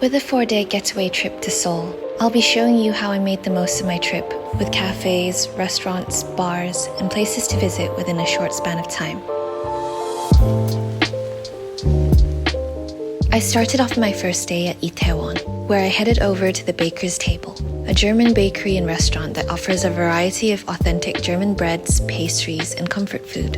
With a 4-day getaway trip to Seoul, I'll be showing you how I made the most of my trip, with cafes, restaurants, bars, and places to visit within a short span of time. I started off my first day at MIDTOWN, where I headed over to the Baker's Table, a German bakery and restaurant that offers a variety of authentic German breads, pastries, and comfort food.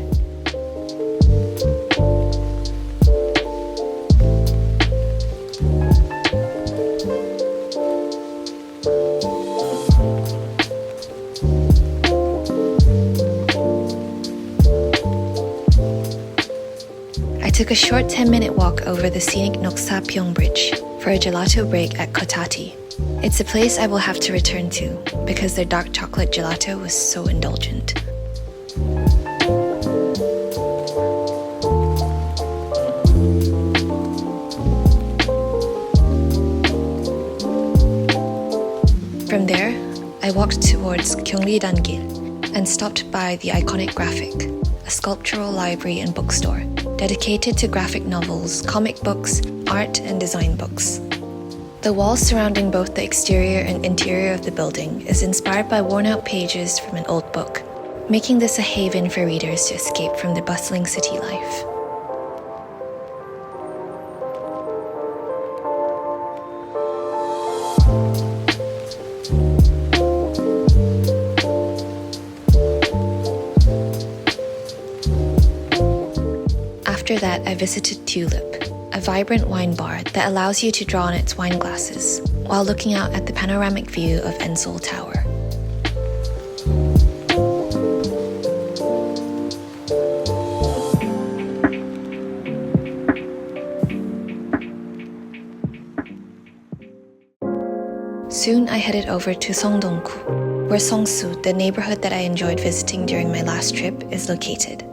I took a short 10-minute walk over the scenic Noksapyeong Bridge for a gelato break at Cotati. It's a place I will have to return to because their dark chocolate gelato was so indulgent. From there, I walked towards Gyeongri-dan-gil and stopped by the iconic Graphic, a sculptural library and bookstore dedicated to graphic novels, comic books, art, and design books. The wall surrounding both the exterior and interior of the building is inspired by worn-out pages from an old book, making this a haven for readers to escape from the bustling city life. After that, I visited TULIP, a vibrant wine bar that allows you to draw on its wine glasses while looking out at the panoramic view of Seoul Tower. Soon I headed over to Songdong-gu, where Songsu, the neighborhood that I enjoyed visiting during my last trip, is located.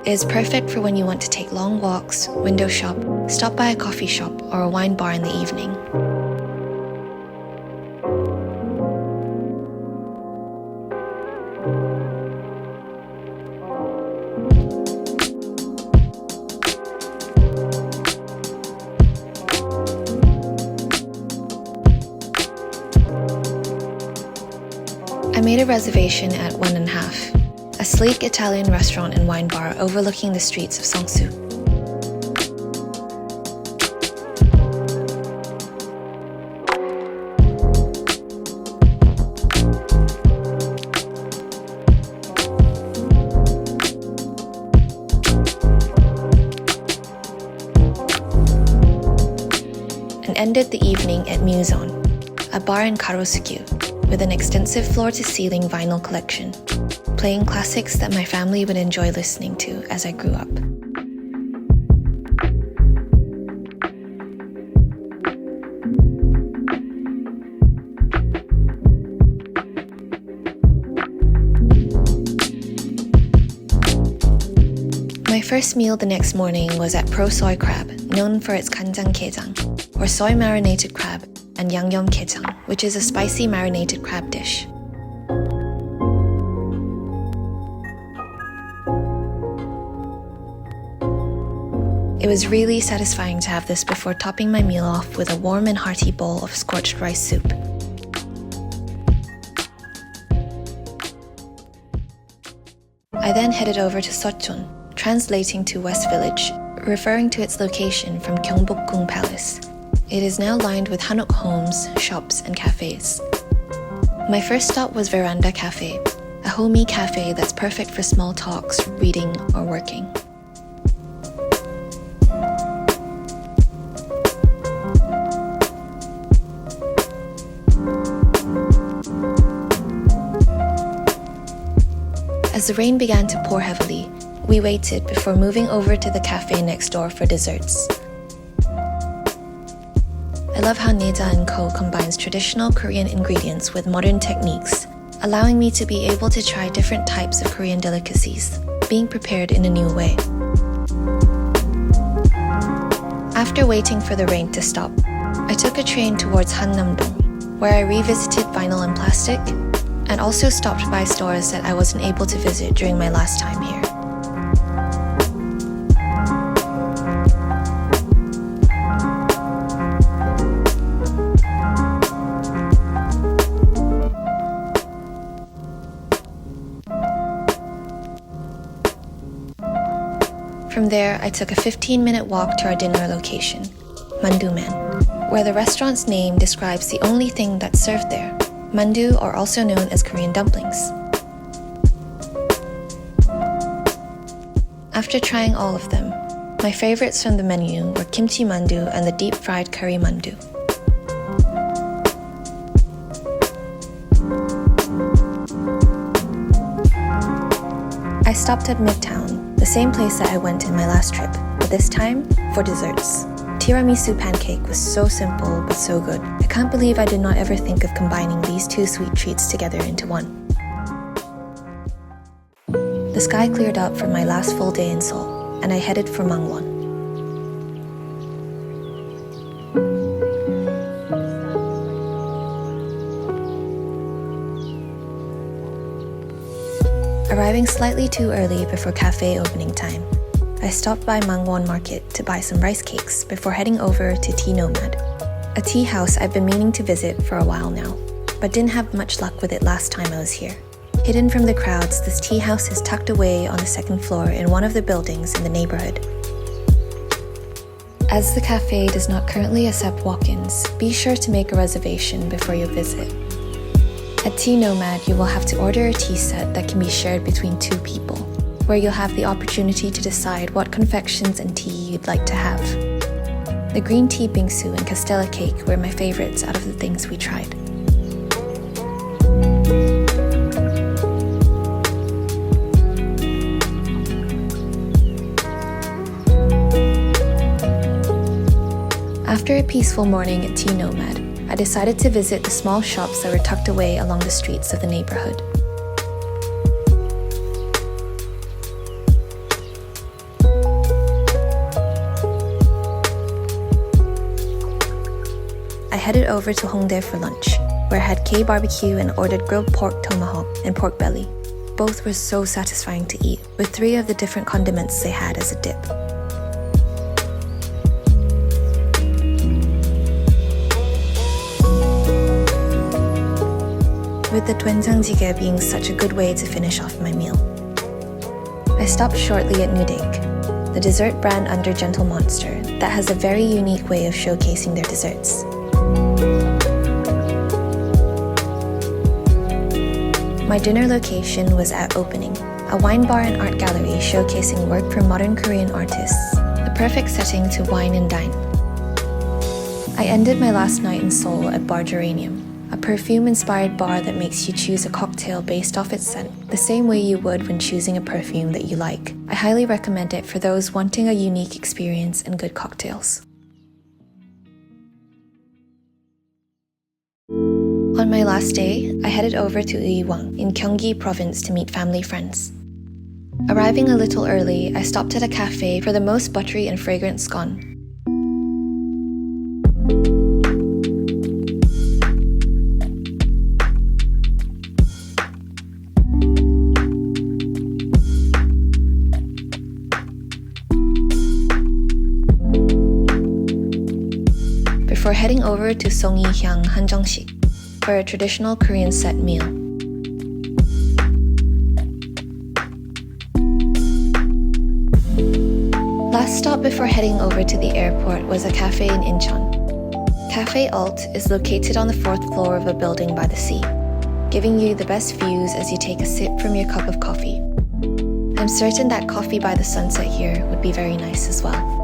It is perfect for when you want to take long walks, window shop, stop by a coffee shop or a wine bar in the evening. I made a reservation at 1½, a sleek Italian restaurant and wine bar overlooking the streets of Songsu. And ended the evening at MUSE, a bar in Garosugil, with an extensive floor-to-ceiling vinyl collection, playing classics that my family would enjoy listening to as I grew up. My first meal the next morning was at Soy Crab, known for its kanjang gaejang, or soy marinated crab, and yangnyeom gaejang, which is a spicy marinated crab dish. It was really satisfying to have this before topping my meal off with a warm and hearty bowl of scorched rice soup. I then headed over to Seocheon, translating to West Village, referring to its location from Gyeongbokgung Palace. It is now lined with Hanok homes, shops, and cafes. My first stop was Veranda Cafe, a homey cafe that's perfect for small talks, reading, or working. As the rain began to pour heavily, we waited before moving over to the cafe next door for desserts. I love how Naeja Co combines traditional Korean ingredients with modern techniques, allowing me to be able to try different types of Korean delicacies, being prepared in a new way. After waiting for the rain to stop, I took a train towards Hannam-dong, where I revisited vinyl and plastic, and also stopped by stores that I wasn't able to visit during my last time here. From there, I took a 15-minute walk to our dinner location, Mandu Man, where the restaurant's name describes the only thing that's served there. Mandu are also known as Korean dumplings. After trying all of them, my favorites from the menu were kimchi mandu and the deep-fried curry mandu. I stopped at MIDTOWN, the same place that I went in my last trip, but this time for desserts. Tiramisu pancake was so simple but so good. I can't believe I did not ever think of combining these two sweet treats together into one. The sky cleared up for my last full day in Seoul, and I headed for Mangwon. Arriving slightly too early before cafe opening time, I stopped by Mangwon Market to buy some rice cakes before heading over to T.Nomad, a tea house I've been meaning to visit for a while now, but didn't have much luck with it last time I was here. Hidden from the crowds, this tea house is tucked away on the second floor in one of the buildings in the neighborhood. As the cafe does not currently accept walk-ins, be sure to make a reservation before you visit. At T.Nomad, you will have to order a tea set that can be shared between two people, where you'll have the opportunity to decide what confections and tea you'd like to have. The green tea bingsu and castella cake were my favorites out of the things we tried. After a peaceful morning at T.Nomad, I decided to visit the small shops that were tucked away along the streets of the neighborhood. I headed over to Hongdae for lunch, where I had K-barbecue and ordered grilled pork tomahawk and pork belly. Both were so satisfying to eat, with 3 of the different condiments they had as a dip. With the doenjangjjigae being such a good way to finish off my meal. I stopped shortly at Nudake, the dessert brand under Gentle Monster that has a very unique way of showcasing their desserts. My dinner location was at OPNNG, a wine bar and art gallery showcasing work from modern Korean artists, the perfect setting to wine and dine. I ended my last night in Seoul at Bar Geranium, a perfume-inspired bar that makes you choose a cocktail based off its scent, the same way you would when choosing a perfume that you like. I highly recommend it for those wanting a unique experience and good cocktails. On my last day, I headed over to Uiwang in Gyeonggi province to meet family friends. Arriving a little early, I stopped at a cafe for the most buttery and fragrant scone. Before heading over to Songihyang Hanjeongshik for a traditional Korean set meal. Last stop before heading over to the airport was a cafe in Incheon. Cafe Alt is located on the 4th floor of a building by the sea, giving you the best views as you take a sip from your cup of coffee. I'm certain that coffee by the sunset here would be very nice as well.